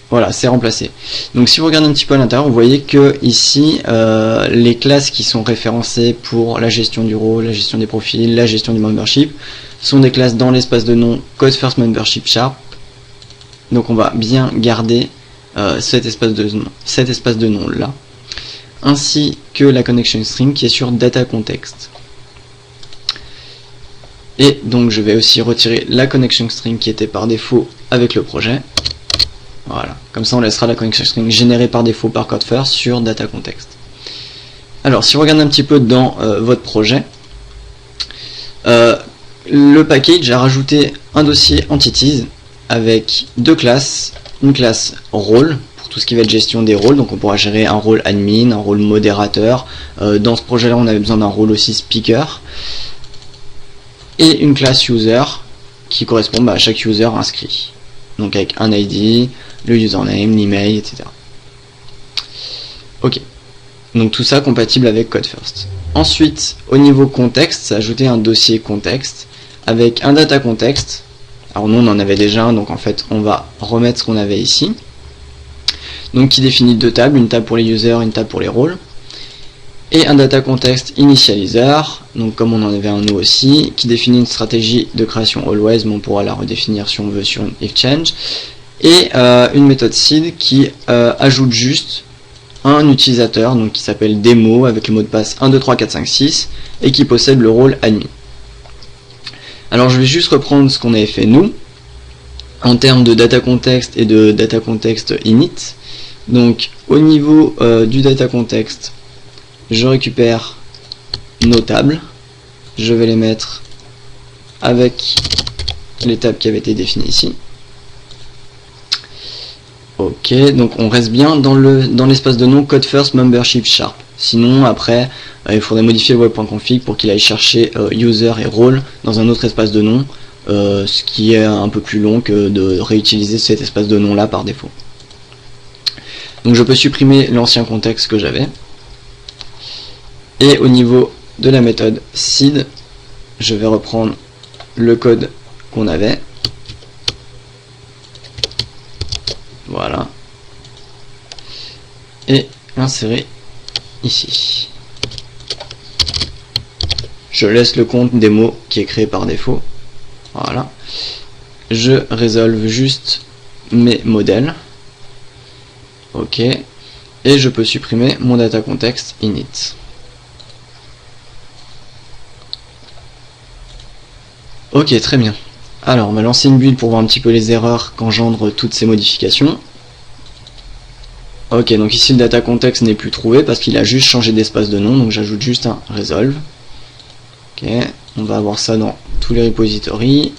[SPEAKER 1] Voilà, c'est remplacé. Donc si vous regardez un petit peu à l'intérieur, vous voyez que ici les classes qui sont référencées pour la gestion du rôle, la gestion des profils, la gestion du membership sont des classes dans l'espace de nom code first membership sharp. Donc on va bien garder cet espace de nom là, ainsi que la connection string qui est sur data context. Et donc je vais aussi retirer la connection string qui était par défaut avec le projet. Voilà, comme ça on laissera la connection string générée par défaut par code first sur data context. Alors si vous regardez un petit peu dans votre projet, le package a rajouté un dossier entities avec deux classes, une classe rôle pour tout ce qui va être gestion des rôles, donc on pourra gérer un rôle admin, un rôle modérateur. Dans ce projet là on avait besoin d'un rôle aussi speaker, et une classe user qui correspond à chaque user inscrit, donc avec un ID, le username, l'email, etc. Ok, donc tout ça compatible avec code first. Ensuite, au niveau contexte, ça a ajouté un dossier contexte avec un data context. Alors nous on en avait déjà un, donc en fait on va remettre ce qu'on avait ici. Donc qui définit deux tables, une table pour les users, une table pour les rôles. Et un data context initializer, donc comme on en avait un nous aussi, qui définit une stratégie de création always, mais on pourra la redéfinir si on veut sur une if change. Et une méthode seed qui ajoute juste un utilisateur, donc qui s'appelle demo avec le mot de passe 1, 2, 3, 4, 5, 6 et qui possède le rôle admin. Alors je vais juste reprendre ce qu'on avait fait nous en termes de data context et de data context init. Donc au niveau du data context, je récupère nos tables, je vais les mettre avec les tables qui avaient été définies ici. Ok, donc on reste bien dans l'espace de nom code first membership sharp. Sinon après il faudrait modifier le web.config pour qu'il aille chercher user et role dans un autre espace de nom, ce qui est un peu plus long que de réutiliser cet espace de nom là par défaut. Donc je peux supprimer l'ancien contexte que j'avais. Et au niveau de la méthode seed, je vais reprendre le code qu'on avait. Voilà. Et l'insérer ici. Je laisse le compte démo qui est créé par défaut. Voilà. Je résolve juste mes modèles. Ok. Et je peux supprimer mon data context init. Ok, très bien. Alors, on va lancer une build pour voir un petit peu les erreurs qu'engendrent toutes ces modifications. Ok, donc ici le data context n'est plus trouvé parce qu'il a juste changé d'espace de nom, donc j'ajoute juste un resolve. Ok, on va avoir ça dans tous les repositories.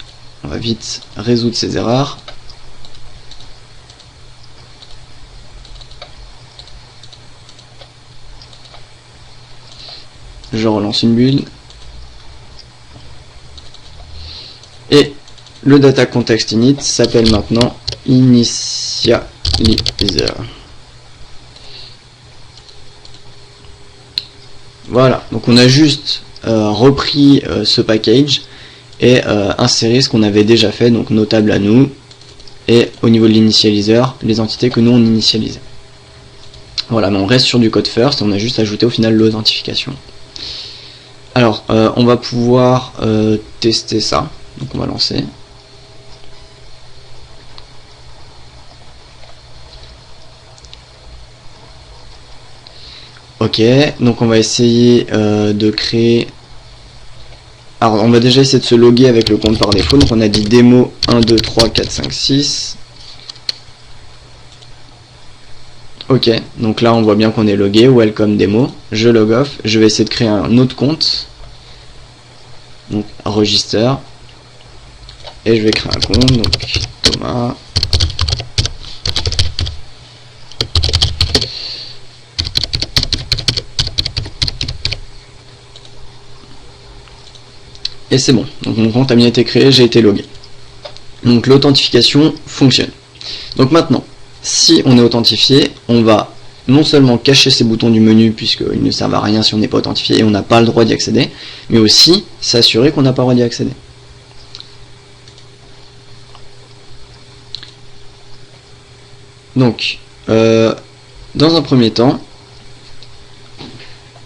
[SPEAKER 1] On va vite résoudre ces erreurs. Je relance une build. Et le data context init s'appelle maintenant initializer. Voilà, donc on a juste repris ce package et inséré ce qu'on avait déjà fait, donc nos tables à nous, et au niveau de l'initialiseur, les entités que nous on initialisait. Voilà, mais on reste sur du code first, on a juste ajouté au final l'authentification. Alors, on va pouvoir tester ça, donc on va lancer. Ok, donc on va essayer de créer... Alors on va déjà essayer de se loguer avec le compte par défaut, donc on a dit démo 1, 2, 3, 4, 5, 6. Ok, donc là on voit bien qu'on est logué, welcome démo, je log off, je vais essayer de créer un autre compte, donc register, et je vais créer un compte, donc Thomas. Et c'est bon, donc mon compte a bien été créé, j'ai été logué. Donc l'authentification fonctionne. Donc maintenant, si on est authentifié, on va non seulement cacher ces boutons du menu puisqu'ils ne servent à rien si on n'est pas authentifié et on n'a pas le droit d'y accéder, mais aussi s'assurer qu'on n'a pas le droit d'y accéder. Donc, dans un premier temps,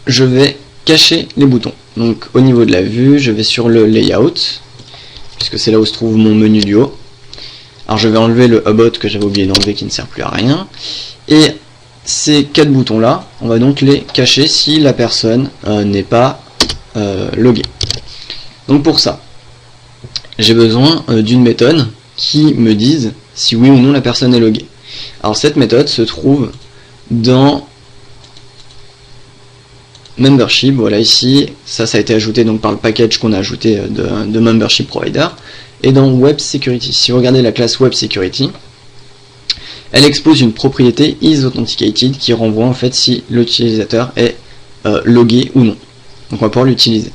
[SPEAKER 1] je vais cacher les boutons. Donc au niveau de la vue, je vais sur le layout, puisque c'est là où se trouve mon menu du haut. Alors je vais enlever le about que j'avais oublié d'enlever qui ne sert plus à rien. Et ces 4 boutons là, on va donc les cacher si la personne n'est pas loguée. Donc pour ça, j'ai besoin d'une méthode qui me dise si oui ou non la personne est loguée. Alors cette méthode se trouve dans membership, voilà ici, ça a été ajouté donc par le package qu'on a ajouté de membership provider, et dans web security. Si vous regardez la classe web security, elle expose une propriété isAuthenticated qui renvoie en fait si l'utilisateur est logué ou non. Donc on va pouvoir l'utiliser.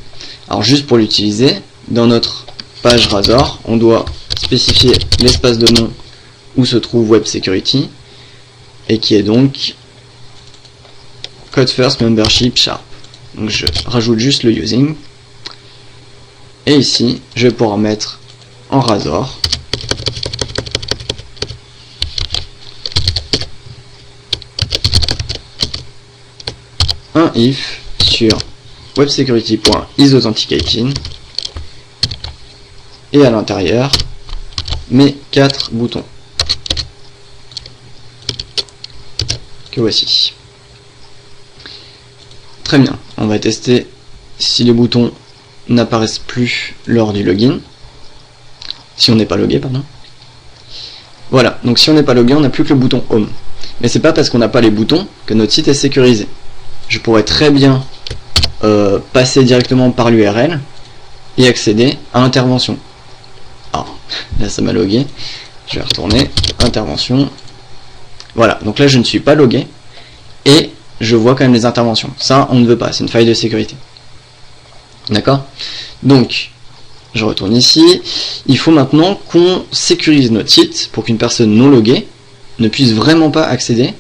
[SPEAKER 1] Alors juste pour l'utiliser, dans notre page Razor, on doit spécifier l'espace de nom où se trouve web security, et qui est donc code first membership sharp. Donc je rajoute juste le using, et ici je vais pouvoir mettre en Razor un if sur websecurity.isAuthenticating et à l'intérieur mes 4 boutons que voici. Très bien, on va tester si les boutons n'apparaissent plus lors du login. Si on n'est pas logué, pardon. Voilà, donc si on n'est pas logué, on n'a plus que le bouton Home. Mais c'est pas parce qu'on n'a pas les boutons que notre site est sécurisé. Je pourrais très bien passer directement par l'URL et accéder à Intervention. Ah, là ça m'a logué. Je vais retourner, Intervention. Voilà, donc là je ne suis pas logué. Et je vois quand même les interventions. Ça, on ne veut pas, c'est une faille de sécurité. D'accord? Donc, je retourne ici. Il faut maintenant qu'on sécurise notre site pour qu'une personne non loguée ne puisse vraiment pas accéder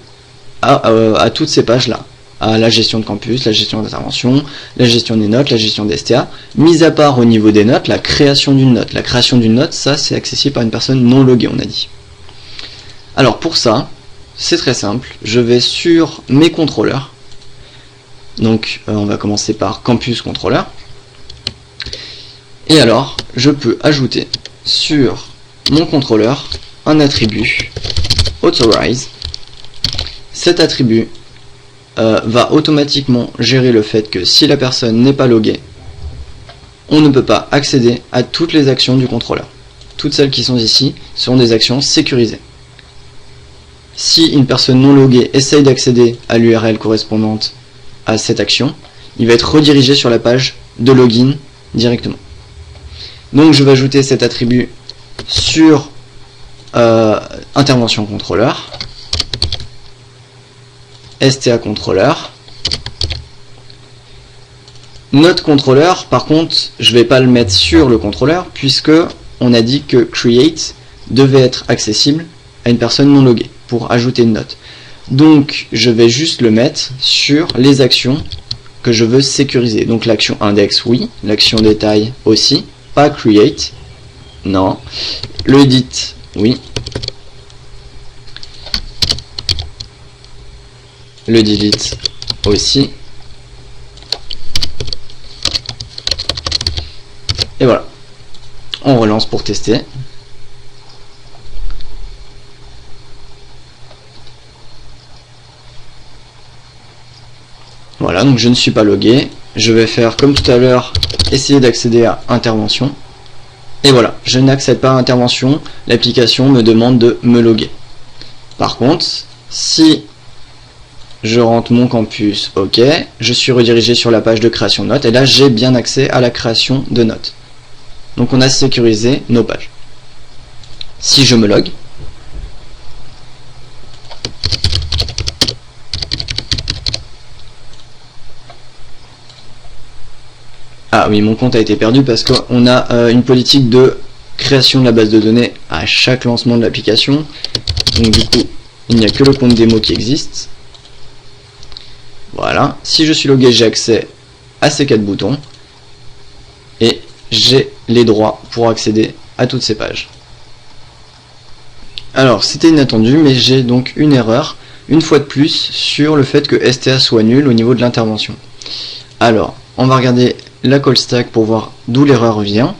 [SPEAKER 1] à toutes ces pages-là. À la gestion de campus, la gestion d'intervention, la gestion des notes, la gestion des STA. Mis à part au niveau des notes, la création d'une note. La création d'une note, ça, c'est accessible par une personne non loguée, on a dit. Alors, pour ça, c'est très simple, je vais sur mes contrôleurs, donc on va commencer par Campus Controller, et alors je peux ajouter sur mon contrôleur un attribut Authorize. Cet attribut va automatiquement gérer le fait que si la personne n'est pas loguée, on ne peut pas accéder à toutes les actions du contrôleur. Toutes celles qui sont ici seront des actions sécurisées. Si une personne non loguée essaye d'accéder à l'URL correspondante à cette action, il va être redirigé sur la page de login directement. Donc je vais ajouter cet attribut sur intervention contrôleur, STA contrôleur. Notre contrôleur, par contre, je ne vais pas le mettre sur le contrôleur puisque on a dit que create devait être accessible à une personne non loguée pour ajouter une note. Donc je vais juste le mettre sur les actions que je veux sécuriser. Donc l'action index, oui. L'action détail aussi. Pas create. Non. Le edit, oui. Le delete aussi. Et voilà. On relance pour tester. Voilà, donc je ne suis pas logué. Je vais faire comme tout à l'heure, essayer d'accéder à intervention. Et voilà, je n'accède pas à intervention. L'application me demande de me loguer. Par contre, si je rentre mon campus, ok, je suis redirigé sur la page de création de notes. Et là, j'ai bien accès à la création de notes. Donc on a sécurisé nos pages. Si je me log, ah oui, mon compte a été perdu parce qu'on a une politique de création de la base de données à chaque lancement de l'application. Donc du coup, il n'y a que le compte démo qui existe. Voilà, si je suis logué, j'ai accès à ces 4 boutons. Et j'ai les droits pour accéder à toutes ces pages. Alors, c'était inattendu, mais j'ai donc une erreur, une fois de plus, sur le fait que STA soit nul au niveau de l'intervention. Alors, on va regarder la call stack pour voir d'où l'erreur vient.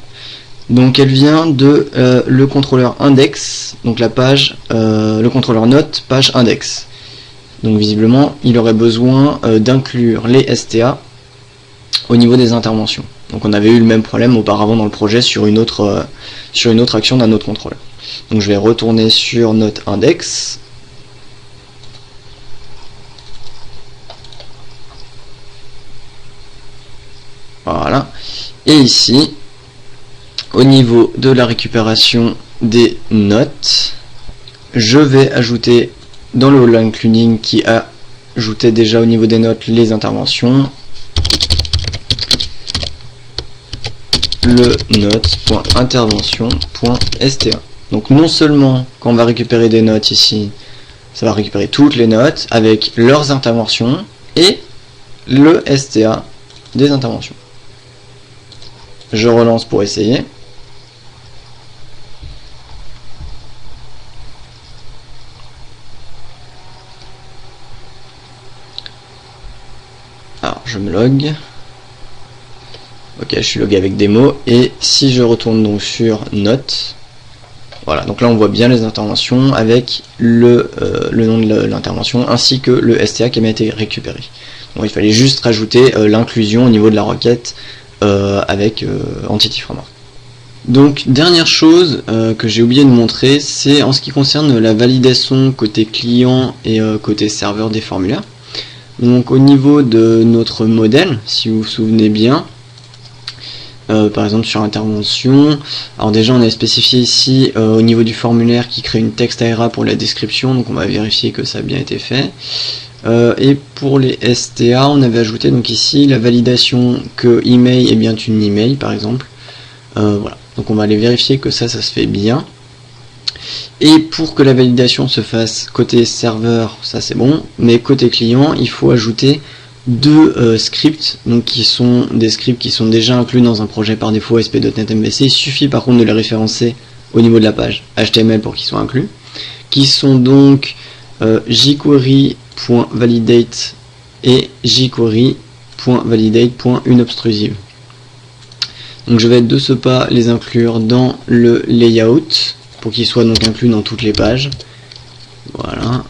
[SPEAKER 1] Donc, elle vient de le contrôleur index, donc la page, le contrôleur note, page index. Donc, visiblement, il aurait besoin d'inclure les STA au niveau des interventions. Donc on avait eu le même problème auparavant dans le projet sur une autre action d'un autre contrôleur. Donc je vais retourner sur notre index. Voilà. Et ici, au niveau de la récupération des notes, je vais ajouter dans le line cleaning qui ajoutait déjà au niveau des notes les interventions, le note.intervention.sta. Donc non seulement quand on va récupérer des notes ici, ça va récupérer toutes les notes avec leurs interventions et le STA des interventions. Je relance pour essayer. Alors je me log. Ok, je suis logué avec démo, et si je retourne donc sur notes, voilà, donc là on voit bien les interventions avec le nom de l'intervention ainsi que le STA qui a été récupéré. Bon, il fallait juste rajouter l'inclusion au niveau de la requête avec Entity Framework. Donc dernière chose que j'ai oublié de montrer, c'est en ce qui concerne la validation côté client et côté serveur des formulaires. Donc au niveau de notre modèle, si vous vous souvenez bien, par exemple sur intervention, alors déjà on a spécifié ici au niveau du formulaire qui crée une texte ARA pour la description, donc on va vérifier que ça a bien été fait. Et pour les STA, on avait ajouté donc ici la validation que email est bien une email par exemple. Voilà, donc on va aller vérifier que ça se fait bien. Et pour que la validation se fasse côté serveur, ça c'est bon, mais côté client, il faut ajouter deux scripts, donc qui sont des scripts qui sont déjà inclus dans un projet par défaut ASP.NET MVC. Il suffit par contre de les référencer au niveau de la page HTML pour qu'ils soient inclus, qui sont donc jQuery.validate et jQuery.validate.unobtrusive. Donc je vais de ce pas les inclure dans le layout pour qu'ils soient donc inclus dans toutes les pages. Voilà.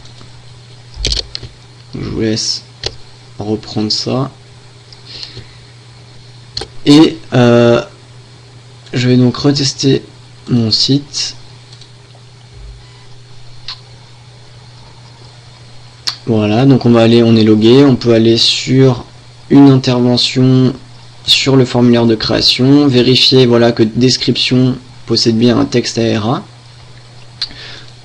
[SPEAKER 1] Je vous laisse reprendre ça. Et je vais donc retester mon site. Voilà, donc on va aller, on est logué, on peut aller sur une intervention sur le formulaire de création, vérifier voilà que description possède bien un texte ARA.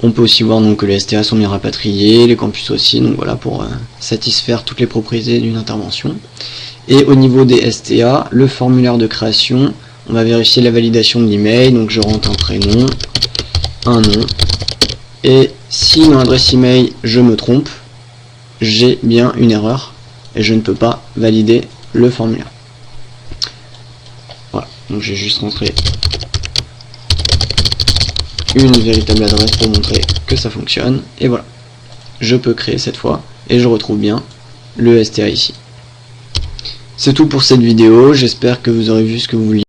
[SPEAKER 1] On peut aussi voir donc que les STA sont bien rapatriés, les campus aussi, donc voilà pour satisfaire toutes les propriétés d'une intervention. Et au niveau des STA, le formulaire de création, on va vérifier la validation de l'email, donc je rentre un prénom, un nom, et si dans l'adresse email je me trompe, j'ai bien une erreur et je ne peux pas valider le formulaire. Voilà, donc j'ai juste rentré une véritable adresse pour montrer que ça fonctionne, et voilà, je peux créer cette fois, et je retrouve bien le STA ici. C'est tout pour cette vidéo, j'espère que vous aurez vu ce que vous vouliez.